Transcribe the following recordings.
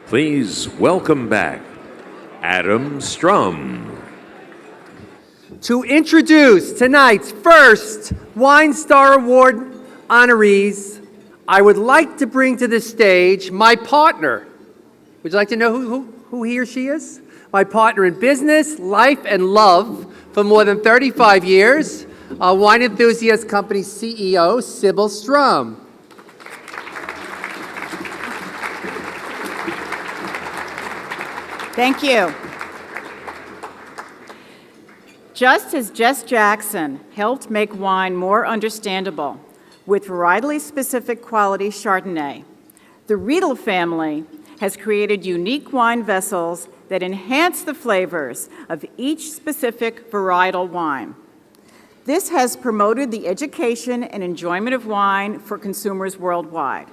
Please welcome back Adam Strum. To introduce tonight's first Wine Star Award honorees, I would like to bring to the stage my partner. Would you like to know who he or she is? My partner in business, life, and love for more than 35 years, Wine Enthusiast Company CEO, Sybil Strum. Thank you. Just as Jess Jackson helped make wine more understandable with varietally specific quality Chardonnay, the Riedel family has created unique wine vessels that enhance the flavors of each specific varietal wine. This has promoted the education and enjoyment of wine for consumers worldwide.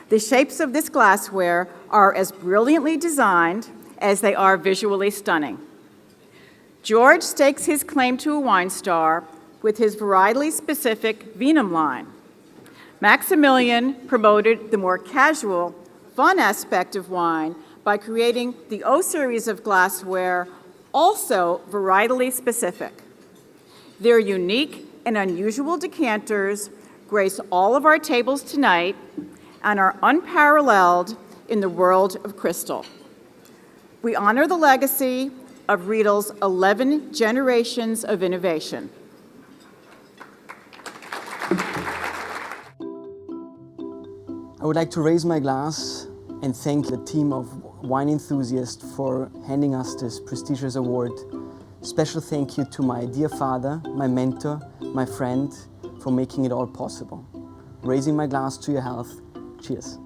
The shapes of this glassware are as brilliantly designed as they are visually stunning. George stakes his claim to a wine star with his varietally specific Vinum line. Maximilian promoted the more casual, fun aspect of wine by creating the O series of glassware, also varietally specific. Their unique and unusual decanters grace all of our tables tonight and are unparalleled in the world of crystal. We honor the legacy of Riedel's 11 generations of innovation. I would like to raise my glass and thank the team of Wine Enthusiast for handing us this prestigious award. Special thank you to my dear father, my mentor, my friend, for making it all possible. Raising my glass to your health. Cheers.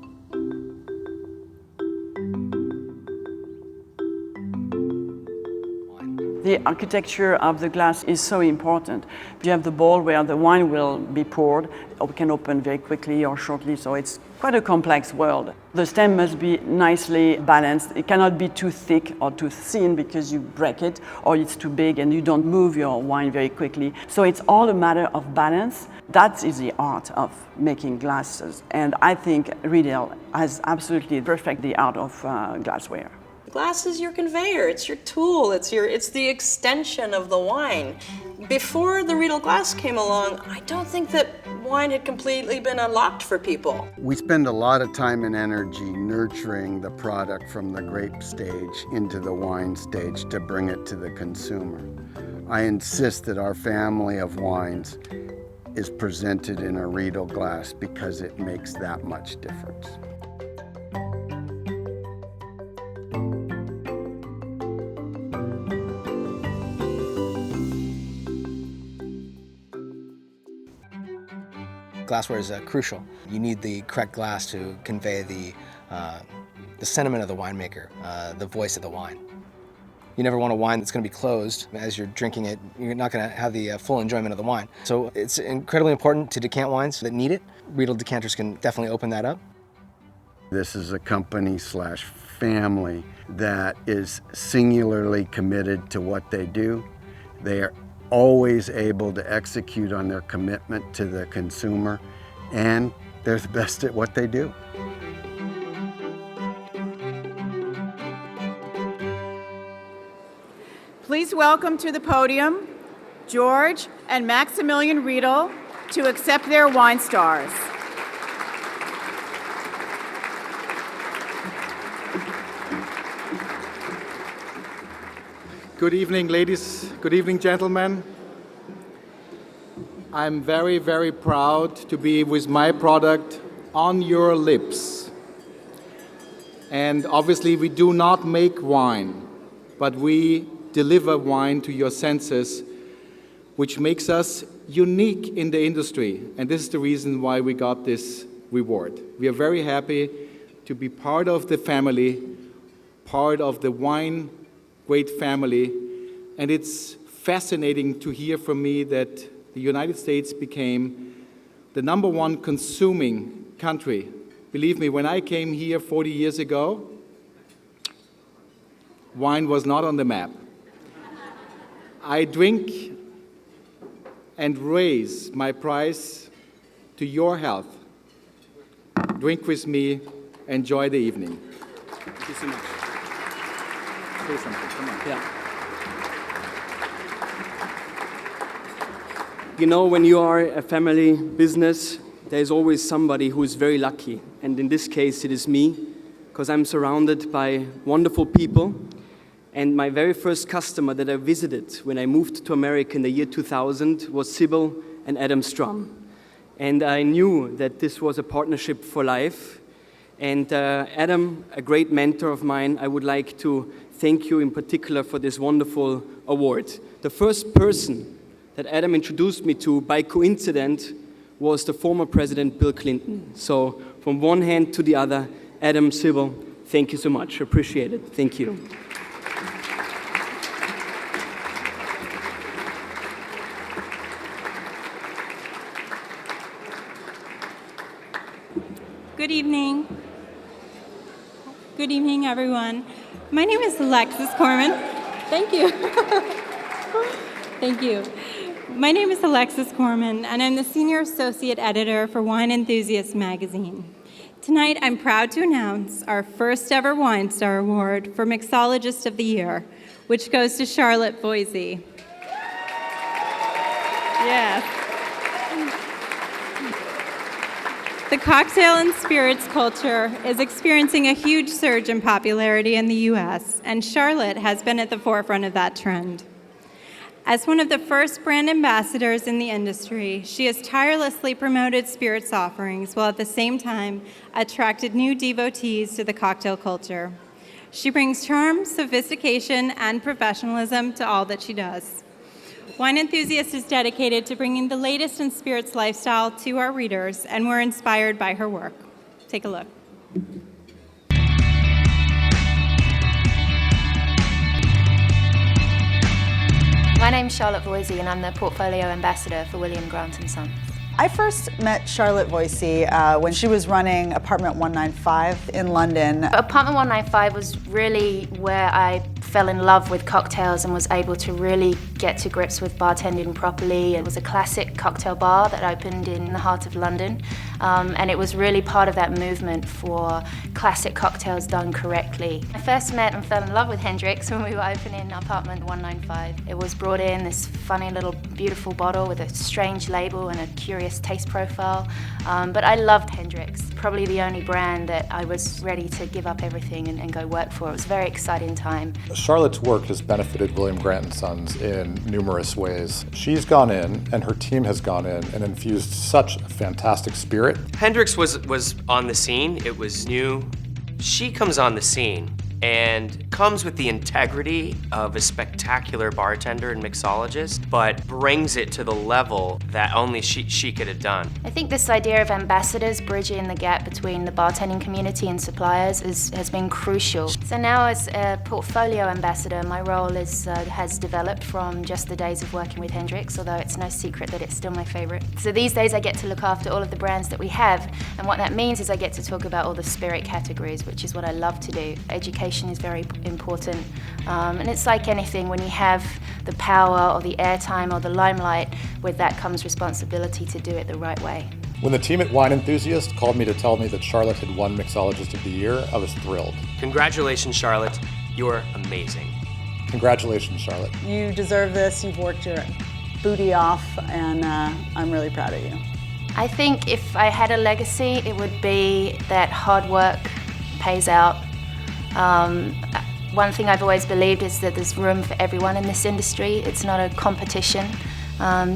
The architecture of the glass is so important. You have the bowl where the wine will be poured, or can open very quickly or shortly, so it's quite a complex world. The stem must be nicely balanced. It cannot be too thick or too thin because you break it, or it's too big and you don't move your wine very quickly. So it's all a matter of balance. That is the art of making glasses, and I think Riedel has absolutely perfected the art of glassware. Glass is your conveyor, it's your tool, it's the extension of the wine. Before the Riedel glass came along, I don't think that wine had completely been unlocked for people. We spend a lot of time and energy nurturing the product from the grape stage into the wine stage to bring it to the consumer. I insist that our family of wines is presented in a Riedel glass because it makes that much difference. Glassware is crucial. You need the correct glass to convey the sentiment of the winemaker, the voice of the wine. You never want a wine that's going to be closed. As you're drinking it, you're not going to have the full enjoyment of the wine. So it's incredibly important to decant wines that need it. Riedel decanters can definitely open that up. This is a company/family that is singularly committed to what they do. They are always able to execute on their commitment to the consumer, and they're the best at what they do. Please welcome to the podium George and Maximilian Riedel to accept their wine stars. Good evening, ladies. Good evening, gentlemen. I'm very, very proud to be with my product on your lips. And obviously, we do not make wine, but we deliver wine to your senses, which makes us unique in the industry. And this is the reason why we got this reward. We are very happy to be part of the family, part of the wine great family, and it's fascinating to hear from me that the United States became the #1 consuming country. Believe me, when I came here 40 years ago, wine was not on the map. I drink and raise my price to your health. Drink with me, enjoy the evening. Thank you so much. Say something, come on. Yeah. You know, when you are a family business, there's always somebody who is very lucky. And in this case, it is me, because I'm surrounded by wonderful people. And my very first customer that I visited when I moved to America in the year 2000 was Sybil and Adam Strum. And I knew that this was a partnership for life. And Adam, a great mentor of mine, I would like to thank you in particular for this wonderful award. The first person that Adam introduced me to, by coincidence, was the former President Bill Clinton. So from one hand to the other, Adam, Sybil, thank you so much. Appreciate it. Thank you. Good evening. Good evening, everyone. My name is Alexis Corman. Thank you. Thank you. My name is Alexis Corman, and I'm the Senior Associate Editor for Wine Enthusiast magazine. Tonight, I'm proud to announce our first ever Wine Star Award for Mixologist of the Year, which goes to Charlotte Boise. Yes. The cocktail and spirits culture is experiencing a huge surge in popularity in the U.S., and Charlotte has been at the forefront of that trend. As one of the first brand ambassadors in the industry, she has tirelessly promoted spirits offerings while at the same time attracted new devotees to the cocktail culture. She brings charm, sophistication, and professionalism to all that she does. Wine Enthusiast is dedicated to bringing the latest in spirits lifestyle to our readers, and we're inspired by her work. Take a look. My name's Charlotte Boise, and I'm the Portfolio Ambassador for William Grant & Sons. I first met Charlotte Boise when she was running Apartment 195 in London. Apartment 195 was really where I fell in love with cocktails and was able to really get to grips with bartending properly. It was a classic cocktail bar that opened in the heart of London, and it was really part of that movement for classic cocktails done correctly. I first met and fell in love with Hendrick's when we were opening Apartment 195. It was brought in this funny little beautiful bottle with a strange label and a curious taste profile, but I loved Hendrick's, probably the only brand that I was ready to give up everything and go work for. It was a very exciting time. Charlotte's work has benefited William Grant & Sons in numerous ways. She's gone in, and her team has gone in and infused such a fantastic spirit. Hendrick's was on the scene. It was new. She comes on the scene and comes with the integrity of a spectacular bartender and mixologist, but brings it to the level that only she could have done. I think this idea of ambassadors bridging the gap between the bartending community and suppliers has been crucial. So now as a portfolio ambassador, my role has developed from just the days of working with Hendrick's, although it's no secret that it's still my favorite. So these days I get to look after all of the brands that we have, and what that means is I get to talk about all the spirit categories, which is what I love to do. Education is very important, and it's like anything, when you have the power or the airtime or the limelight, with that comes responsibility to do it the right way. When the team at Wine Enthusiast called me to tell me that Charlotte had won Mixologist of the Year, I was thrilled. Congratulations, Charlotte. You're amazing. Congratulations, Charlotte. You deserve this. You've worked your booty off, and I'm really proud of you. I think if I had a legacy, it would be that hard work pays out. One thing I've always believed is that there's room for everyone in this industry. It's not a competition.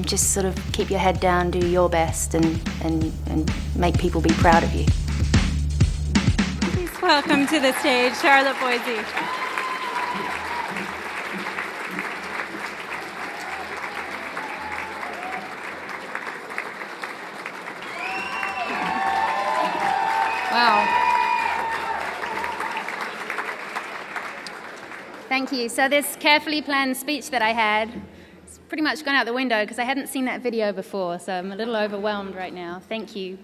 Just sort of keep your head down, do your best, and make people be proud of you. Please welcome to the stage Charlotte Boise. Wow. Thank you. So this carefully planned speech that I had, it's pretty much gone out the window because I hadn't seen that video before, so I'm a little overwhelmed right now. Thank you,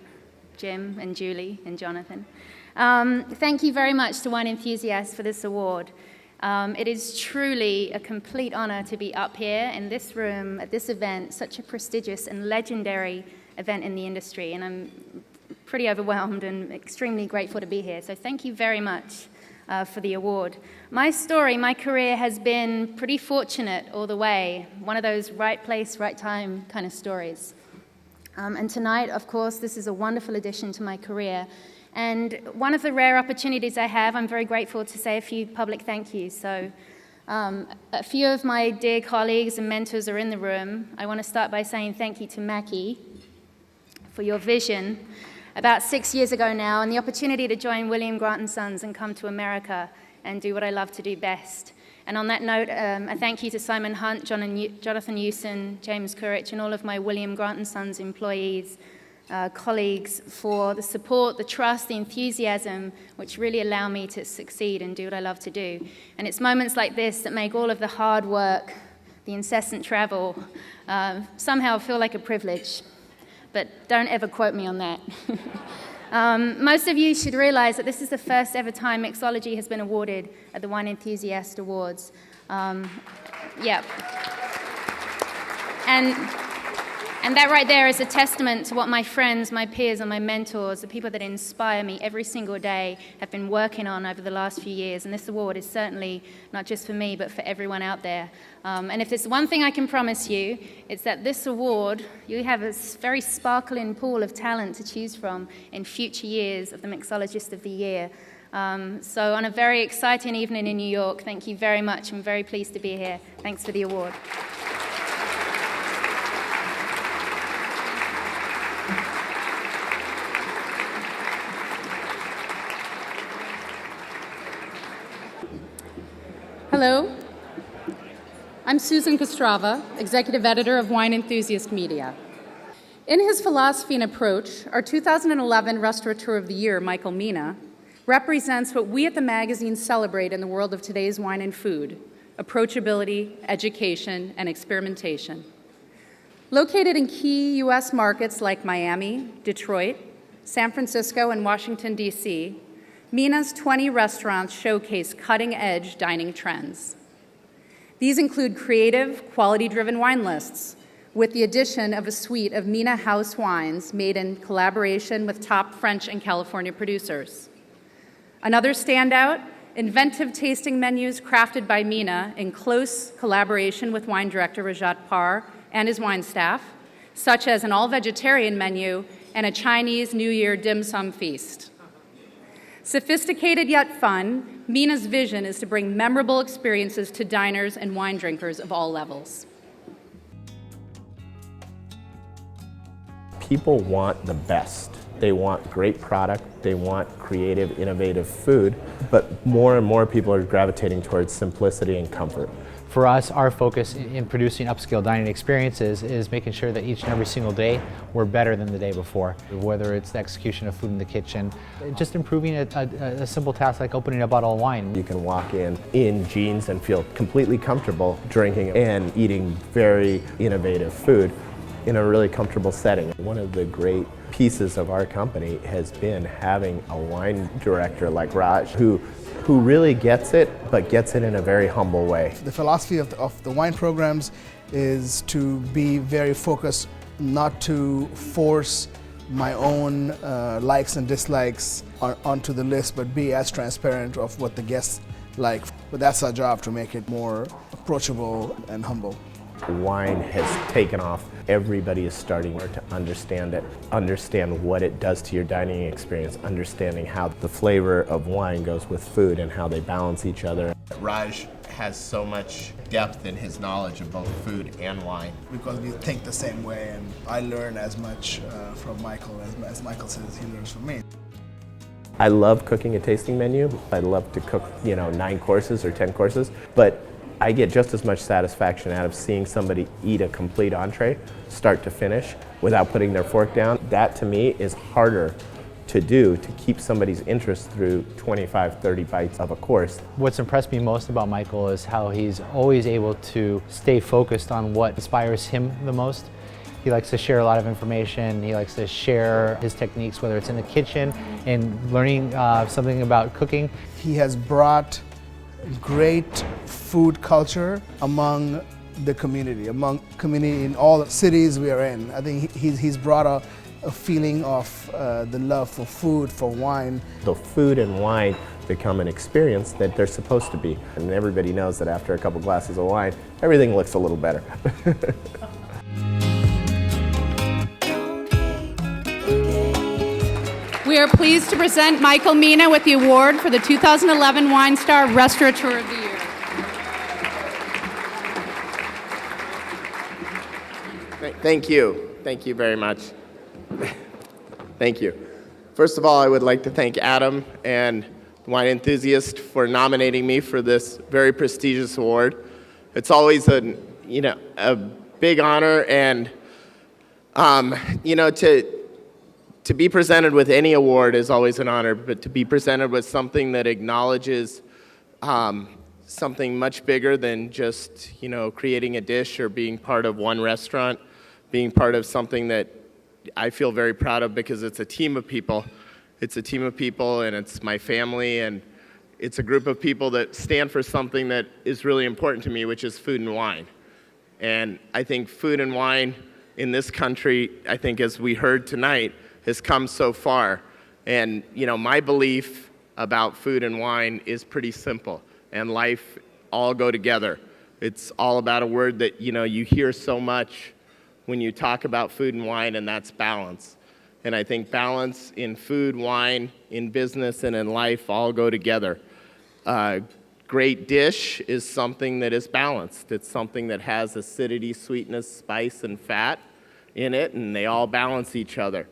Jim and Julie and Jonathan. Thank you very much to Wine Enthusiast for this award. It is truly a complete honor to be up here in this room at this event, such a prestigious and legendary event in the industry, and I'm pretty overwhelmed and extremely grateful to be here. So thank you very much. for the award. My story, my career has been pretty fortunate all the way. One of those right place, right time kind of stories. And tonight, of course, this is a wonderful addition to my career. And one of the rare opportunities I have, I'm very grateful to say a few public thank yous. So a few of my dear colleagues and mentors are in the room. I want to start by saying thank you to Mackie for your vision about 6 years ago now, and the opportunity to join William Grant & Sons and come to America and do what I love to do best. And on that note, a thank you to Simon Hunt, Jonathan Hewson, James Courage, and all of my William Grant & Sons employees, colleagues, for the support, the trust, the enthusiasm, which really allow me to succeed and do what I love to do. And it's moments like this that make all of the hard work, the incessant travel, somehow feel like a privilege. But don't ever quote me on that. Most of you should realize that this is the first ever time mixology has been awarded at the Wine Enthusiast Awards. Yeah. And that right there is a testament to what my friends, my peers, and my mentors, the people that inspire me every single day, have been working on over the last few years. And this award is certainly not just for me, but for everyone out there. And if there's one thing I can promise you, it's that this award, you have a very sparkling pool of talent to choose from in future years of the Mixologist of the Year. So on a very exciting evening in New York, thank you very much. I'm very pleased to be here. Thanks for the award. Hello, I'm Susan Kostrava, Executive Editor of Wine Enthusiast Media. In his philosophy and approach, our 2011 Restaurateur of the Year, Michael Mina, represents what we at the magazine celebrate in the world of today's wine and food: approachability, education, and experimentation. Located in key U.S. markets like Miami, Detroit, San Francisco, and Washington, D.C., Mina's 20 restaurants showcase cutting-edge dining trends. These include creative, quality-driven wine lists, with the addition of a suite of Mina house wines made in collaboration with top French and California producers. Another standout, inventive tasting menus crafted by Mina in close collaboration with wine director Rajat Par and his wine staff, such as an all-vegetarian menu and a Chinese New Year dim sum feast. Sophisticated yet fun, Mina's vision is to bring memorable experiences to diners and wine drinkers of all levels. People want the best. They want great product, they want creative, innovative food, but more and more people are gravitating towards simplicity and comfort. For us, our focus in producing upscale dining experiences is making sure that each and every single day we're better than the day before. Whether it's the execution of food in the kitchen, just improving a simple task like opening a bottle of wine. You can walk in jeans and feel completely comfortable drinking and eating very innovative food in a really comfortable setting. One of the great pieces of our company has been having a wine director like Raj who really gets it, but gets it in a very humble way. The philosophy of the wine programs is to be very focused, not to force my own likes and dislikes onto the list, but be as transparent of what the guests like. But that's our job, to make it more approachable and humble. Wine has taken off. Everybody is starting to understand it, understand what it does to your dining experience, understanding how the flavor of wine goes with food and how they balance each other. Raj has so much depth in his knowledge of both food and wine. Because we think the same way, and I learn as much from Michael as Michael says he learns from me. I love cooking a tasting menu. I love to cook, 9 courses or 10 courses, but I get just as much satisfaction out of seeing somebody eat a complete entree, start to finish, without putting their fork down. That to me is harder to do, to keep somebody's interest through 25, 30 bites of a course. What's impressed me most about Michael is how he's always able to stay focused on what inspires him the most. He likes to share a lot of information. He likes to share his techniques, whether it's in the kitchen and learning something about cooking. He has brought great food culture among the community, in all the cities we are in. I think he's brought a feeling of the love for food, for wine. The food and wine become an experience that they're supposed to be. And everybody knows that after a couple glasses of wine, everything looks a little better. We are pleased to present Michael Mina with the award for the 2011 Wine Star Restaurateur of the Year. Thank you. Thank you very much. Thank you. First of all, I would like to thank Adam and Wine Enthusiast for nominating me for this very prestigious award. It's always a big honor, and to be presented with any award is always an honor, but to be presented with something that acknowledges something much bigger than just creating a dish or being part of one restaurant, being part of something that I feel very proud of because it's a team of people. It's a team of people, and it's my family, and it's a group of people that stand for something that is really important to me, which is food and wine. And I think food and wine in this country, I think as we heard tonight, has come so far. And my belief about food and wine is pretty simple, and life all go together. It's all about a word that you hear so much when you talk about food and wine, and that's balance. And I think balance in food, wine, in business, and in life all go together. Great dish is something that is balanced. It's something that has acidity, sweetness, spice, and fat in it, and they all balance each other.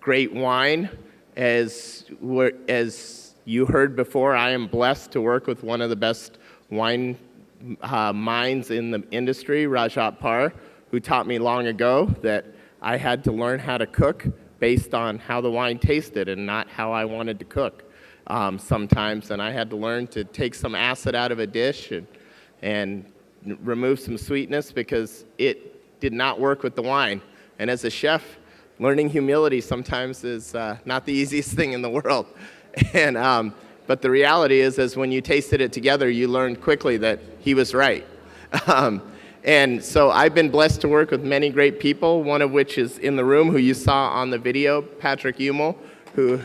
Great wine, as you heard before, I am blessed to work with one of the best wine minds in the industry, Rajat Par, who taught me long ago that I had to learn how to cook based on how the wine tasted and not how I wanted to cook sometimes. And I had to learn to take some acid out of a dish and remove some sweetness because it did not work with the wine. And as a chef, learning humility sometimes is not the easiest thing in the world. And but the reality is when you tasted it together, you learned quickly that he was right. And so I've been blessed to work with many great people, one of which is in the room, who you saw on the video, Patrick Umel, who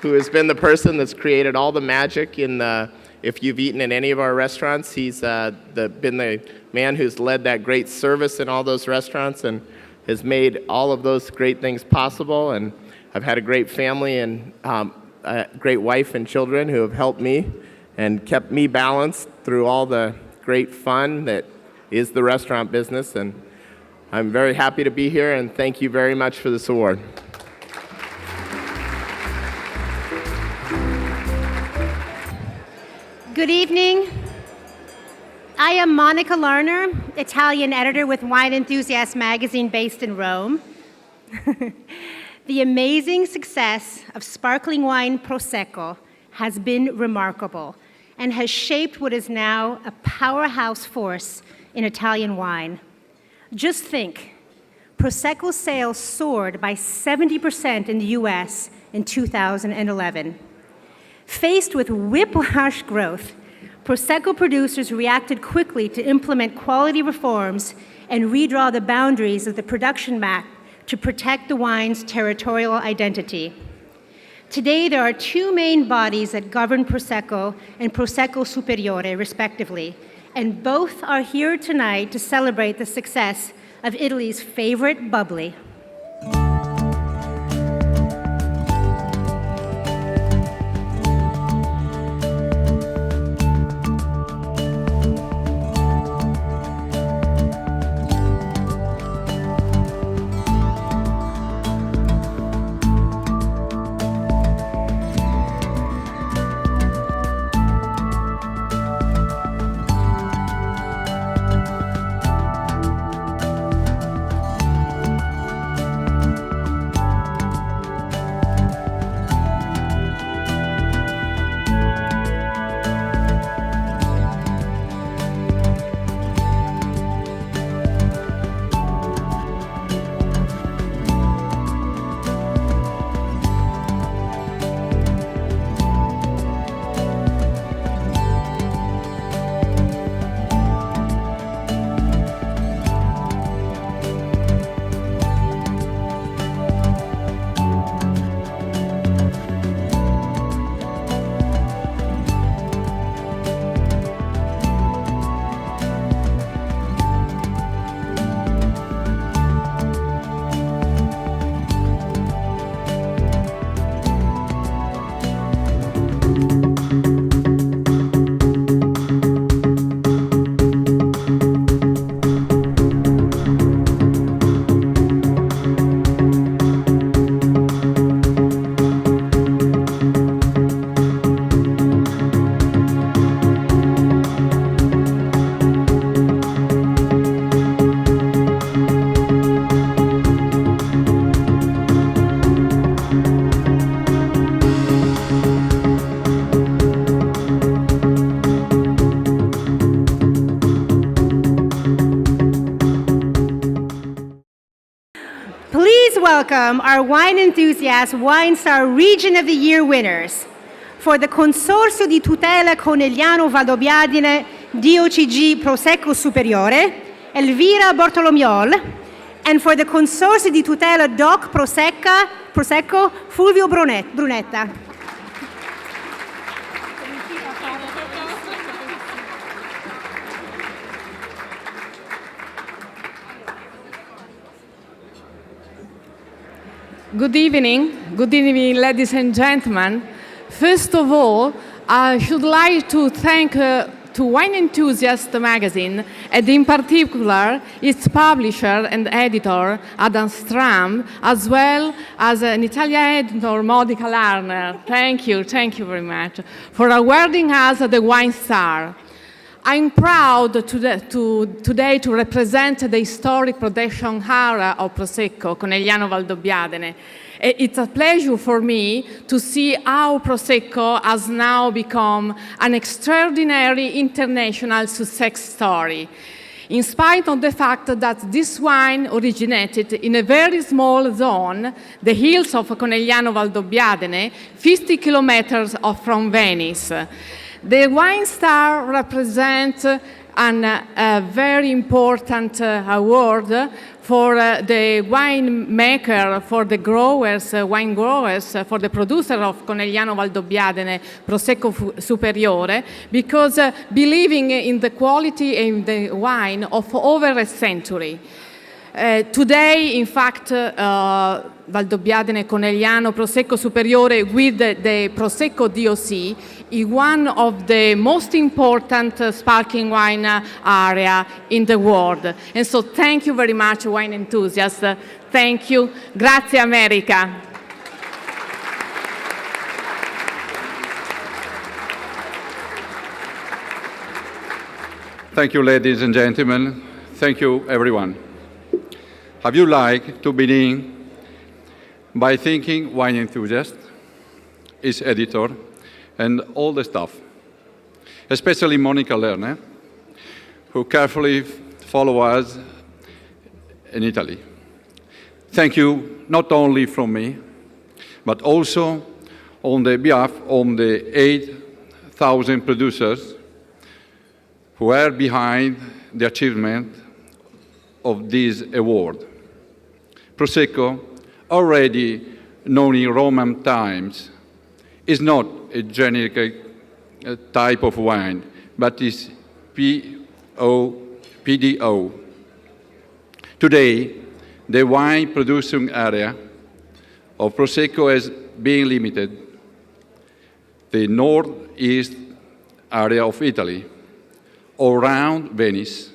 has been the person that's created all the magic if you've eaten in any of our restaurants. He's been the man who's led that great service in all those restaurants and has made all of those great things possible. And I've had a great family and a great wife and children who have helped me and kept me balanced through all the great fun that is the restaurant business. And I'm very happy to be here, and thank you very much for this award. Good evening. I am Monica Lerner, Italian editor with Wine Enthusiast magazine based in Rome. The amazing success of sparkling wine Prosecco has been remarkable and has shaped what is now a powerhouse force in Italian wine. Just think, Prosecco sales soared by 70% in the US in 2011. Faced with whiplash growth, Prosecco producers reacted quickly to implement quality reforms and redraw the boundaries of the production map to protect the wine's territorial identity. Today, there are two main bodies that govern Prosecco and Prosecco Superiore, respectively, and both are here tonight to celebrate the success of Italy's favorite bubbly. welcome our Wine Enthusiast Wine Star Region of the Year winners. For the Consorzio di Tutela Conegliano Valdobbiadene DOCG Prosecco Superiore, Elvira Bortolomiol, and for the Consorzio di Tutela DOC Prosecco Fulvio Brunetta. Good evening, ladies and gentlemen. First of all, I should like to thank to Wine Enthusiast magazine, and in particular its publisher and editor, Adam Stram, as well as an Italian editor, Monica Larner. Thank you very much, for awarding us the Wine Star. I'm proud today to represent the historic production area of Prosecco, Conegliano Valdobbiadene. It's a pleasure for me to see how Prosecco has now become an extraordinary international success story, in spite of the fact that this wine originated in a very small zone, the hills of Conegliano Valdobbiadene, 50 kilometers from Venice. The Wine Star represents a very important award for the winemaker, for the growers, wine growers, for the producer of Conegliano Valdobbiadene Prosecco Superiore, because believing in the quality in the wine of over a century. Today, in fact, Valdobbiadene Conegliano Prosecco Superiore with the Prosecco DOC is one of the most important sparkling wine area in the world. And so thank you very much, Wine Enthusiasts. Thank you. Grazie, America. Thank you, ladies and gentlemen. Thank you, everyone. I would like to begin by thanking Wine Enthusiast, its editor, and all the staff, especially Monica Lerner, who carefully follow us in Italy. Thank you not only from me, but also on the behalf of the 8,000 producers who are behind the achievement of this award. Prosecco, already known in Roman times, is not a generic type of wine, but is PDO. Today, the wine producing area of Prosecco has been limited. The northeast area of Italy, around Venice,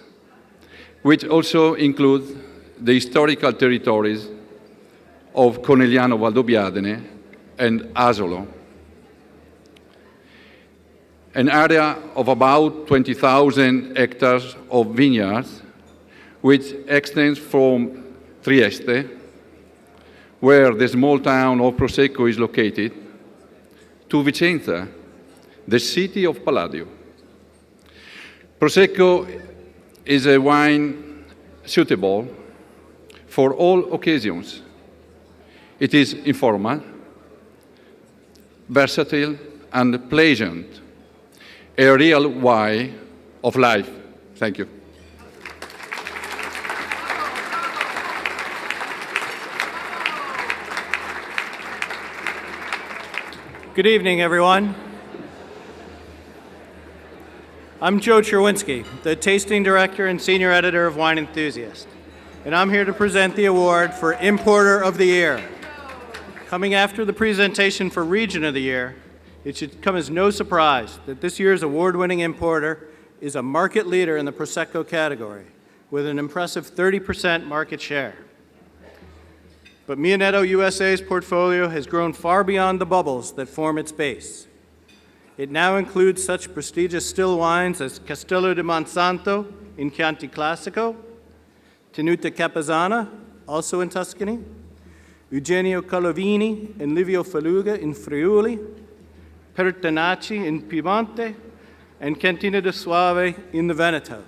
which also includes the historical territories of Conegliano Valdobbiadene and Asolo, an area of about 20,000 hectares of vineyards, which extends from Trieste, where the small town of Prosecco is located, to Vicenza, the city of Palladio. Prosecco is a wine suitable for all occasions. It is informal, versatile, and pleasant, a real wine of life. Thank you. Good evening, everyone. I'm Joe Cherwinski, the Tasting Director and Senior Editor of Wine Enthusiast, and I'm here to present the award for Importer of the Year. Coming after the presentation for Region of the Year, it should come as no surprise that this year's award-winning importer is a market leader in the Prosecco category with an impressive 30% market share. But Mianetto USA's portfolio has grown far beyond the bubbles that form its base. It now includes such prestigious still wines as Castello di Monsanto in Chianti Classico, Tenuta Capesana, also in Tuscany, Eugenio Colovini and Livio Faluga in Friuli, Pertinaci in Piemonte, and Cantina di Soave in the Veneto.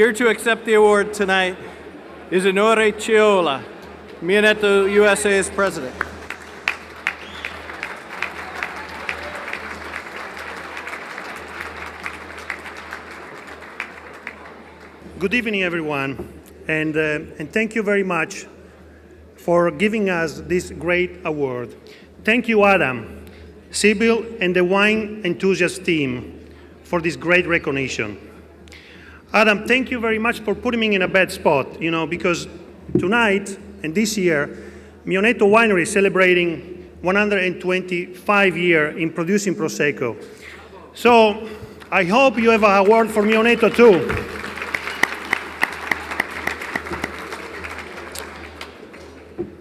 Here to accept the award tonight is Onore Ciola, Mionetto USA's president. Good evening, everyone, and thank you very much for giving us this great award. Thank you, Adam, Sybil, and the Wine Enthusiast team for this great recognition. Adam, thank you very much for putting me in a bad spot, because tonight and this year, Mionetto Winery is celebrating 125 years in producing Prosecco. So I hope you have an award for Mionetto too.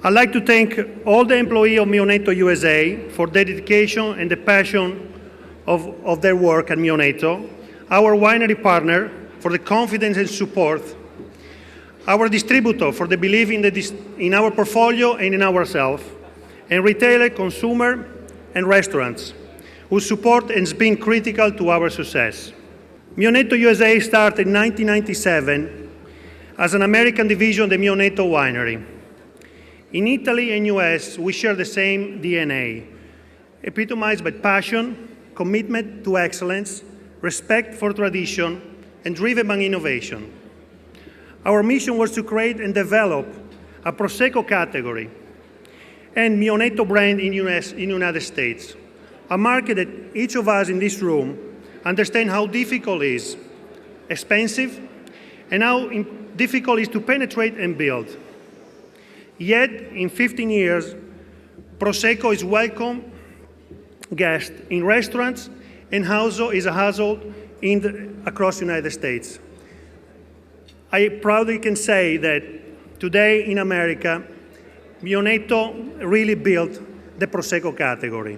I'd like to thank all the employees of Mionetto USA for their dedication and the passion of their work at Mionetto, our winery partner for the confidence and support, our distributor for the belief in our portfolio and in ourselves, and retailer, consumer, and restaurants whose support has been critical to our success. Mionetto USA started in 1997 as an American division of the Mionetto Winery. In Italy and US, we share the same DNA, epitomized by passion, commitment to excellence, respect for tradition, and driven by innovation. Our mission was to create and develop a Prosecco category and Mionetto brand in United States, a market that each of us in this room understand how difficult it is, expensive, and how difficult it is to penetrate and build. Yet, in 15 years, Prosecco is welcome guest in restaurants and is a household across the United States. I proudly can say that today in America, Mionetto really built the Prosecco category.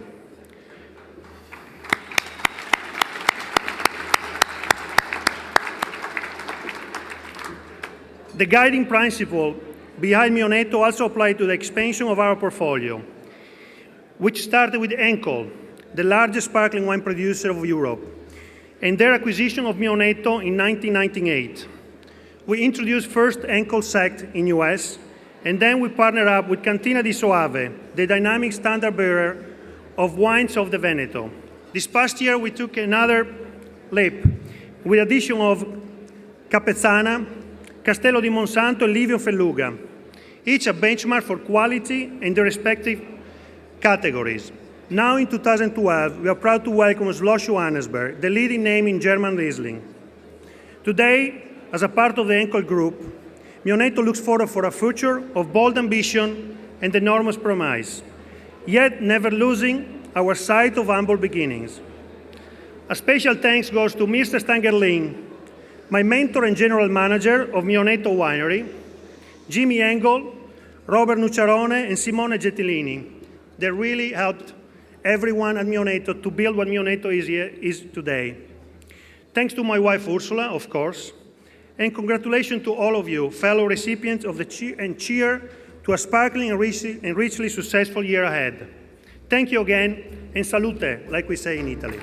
The guiding principle behind Mionetto also applied to the expansion of our portfolio, which started with Henkel, the largest sparkling wine producer of Europe, and their acquisition of Mionetto in 1998. We introduced first Henkel Sect in US, and then we partnered up with Cantina di Soave, the dynamic standard bearer of wines of the Veneto. This past year, we took another leap with the addition of Capezzana, Castello di Monsanto, and Livio Felluga, each a benchmark for quality in their respective categories. Now in 2012, we are proud to welcome Schloss Johannesberg, the leading name in German Riesling. Today, as a part of the Henkel Group, Mionetto looks forward for a future of bold ambition and enormous promise, yet never losing our sight of humble beginnings. A special thanks goes to Mr. Stangerlin, my mentor and general manager of Mionetto Winery, Jimmy Engel, Robert Nucciarone, and Simone Gettilini. They really helped everyone at Mionetto to build what Mionetto is today. Thanks to my wife Ursula, of course, and congratulations to all of you, fellow recipients of the cheer to a sparkling and richly successful year ahead. Thank you again, and salute, like we say in Italy.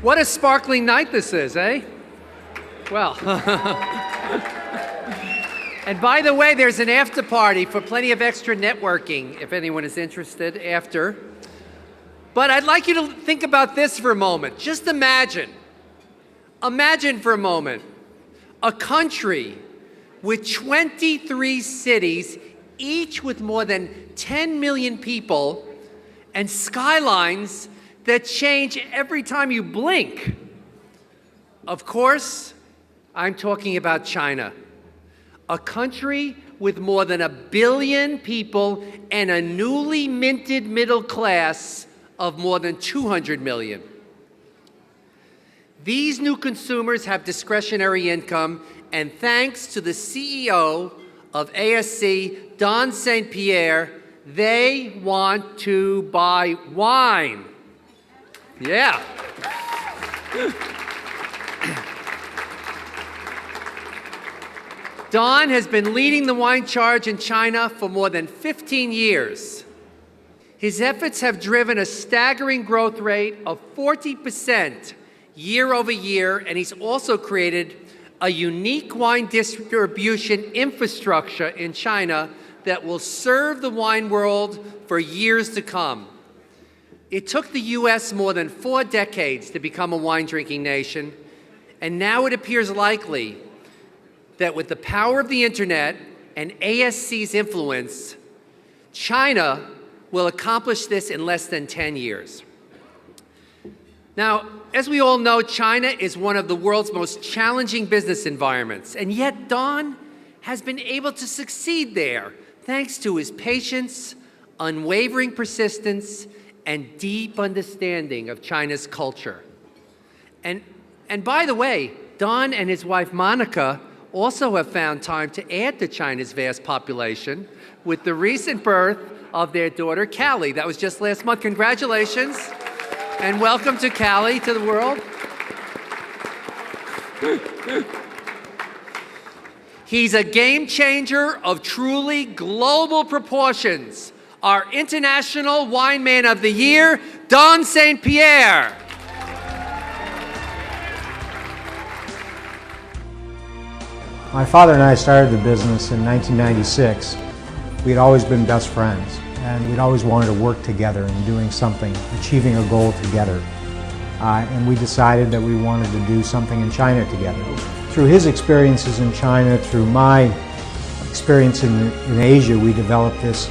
What a sparkling night this is, eh? Well, and by the way, there's an after party for plenty of extra networking if anyone is interested after. But I'd like you to think about this for a moment. Just imagine for a moment, a country with 23 cities, each with more than 10 million people, and skylines that change every time you blink. Of course, I'm talking about China, a country with more than 1 billion people and a newly minted middle class of more than 200 million. These new consumers have discretionary income, and thanks to the CEO of ASC, Don St. Pierre, they want to buy wine. Yeah. Don has been leading the wine charge in China for more than 15 years. His efforts have driven a staggering growth rate of 40% year over year, and he's also created a unique wine distribution infrastructure in China that will serve the wine world for years to come. It took the U.S. more than 4 decades to become a wine-drinking nation, and now it appears likely that with the power of the internet and ASC's influence, China will accomplish this in less than 10 years. Now, as we all know, China is one of the world's most challenging business environments, and yet Don has been able to succeed there thanks to his patience, unwavering persistence, and deep understanding of China's culture. And by the way, Don and his wife Monica also have found time to add to China's vast population with the recent birth of their daughter, Callie. That was just last month. Congratulations, and welcome to Callie to the world. He's a game changer of truly global proportions. Our International Wine Man of the Year, Don St. Pierre. My father and I started the business in 1996. We'd always been best friends, and we'd always wanted to work together in doing something, achieving a goal together. And we decided that we wanted to do something in China together. Through his experiences in China, through my experience in Asia, we developed this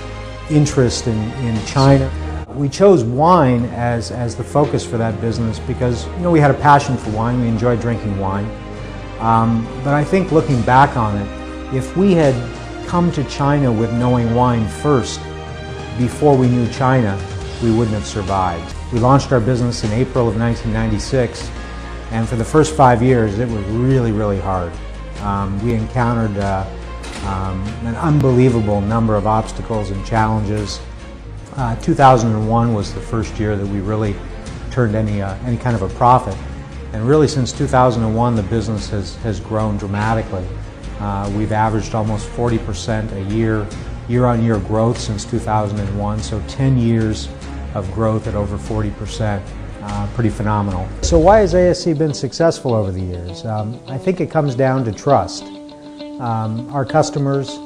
interest in China. We chose wine as the focus for that business because, you know, we had a passion for wine. We enjoyed drinking wine. But I think looking back on it, if we had come to China with knowing wine first, before we knew China, we wouldn't have survived. We launched our business in April of 1996, and for the first 5 years, it was really, really hard. We encountered an unbelievable number of obstacles and challenges. 2001 was the first year that we really turned any kind of a profit. And really since 2001, the business has grown dramatically. We've averaged almost 40% a year-on-year growth since 2001, so 10 years of growth at over 40%. Pretty phenomenal. So why has ASC been successful over the years? I think it comes down to trust. Our customers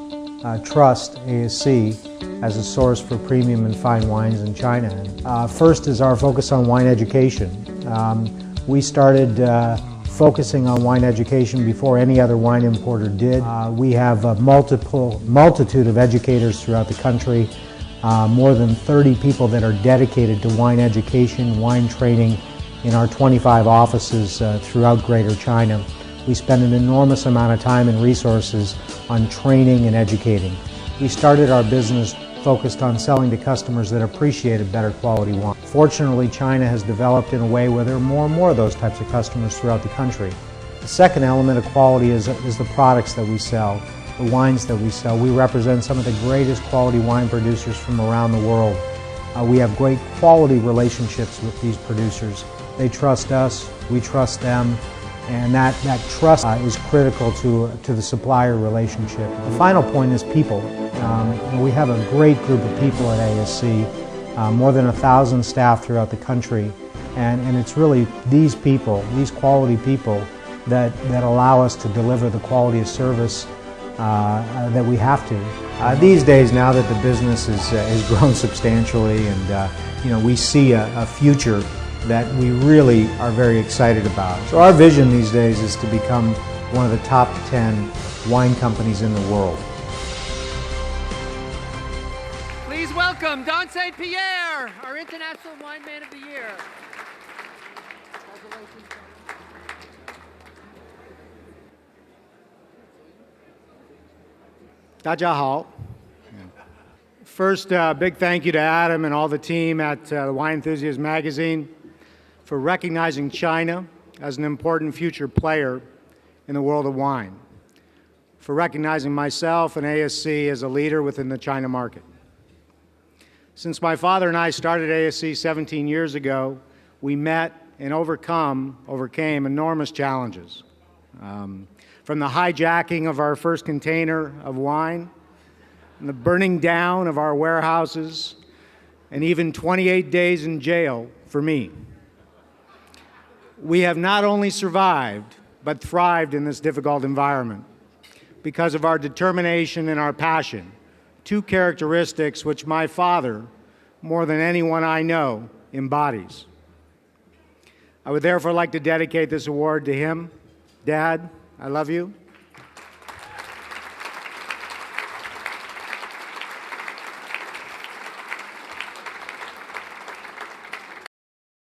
trust ASC as a source for premium and fine wines in China. First is our focus on wine education. We started focusing on wine education before any other wine importer did. We have a multitude of educators throughout the country, more than 30 people that are dedicated to wine education, wine training in our 25 offices throughout Greater China. We spend an enormous amount of time and resources on training and educating. We started our business focused on selling to customers that appreciated better quality wine. Fortunately, China has developed in a way where there are more and more of those types of customers throughout the country. The second element of quality is the products that we sell, the wines that we sell. We represent some of the greatest quality wine producers from around the world. We have great quality relationships with these producers. They trust us, we trust them, and that trust is critical to the supplier relationship. The final point is people. We have a great group of people at ASC, more than 1,000 staff throughout the country, and it's really these people, these quality people, that allow us to deliver the quality of service that we have to. These days, now that the business has grown substantially, and we see a future that we really are very excited about. So our vision these days is to become one of the top 10 wine companies in the world. Please welcome Don St. Pierre, our International Wine Man of the Year. 大家好. First, big thank you to Adam and all the team at Wine Enthusiast magazine for recognizing China as an important future player in the world of wine, for recognizing myself and ASC as a leader within the China market. Since my father and I started ASC 17 years ago, we met and overcame enormous challenges. From the hijacking of our first container of wine, and the burning down of our warehouses, and even 28 days in jail for me. We have not only survived, but thrived in this difficult environment because of our determination and our passion, two characteristics which my father, more than anyone I know, embodies. I would therefore like to dedicate this award to him. Dad, I love you.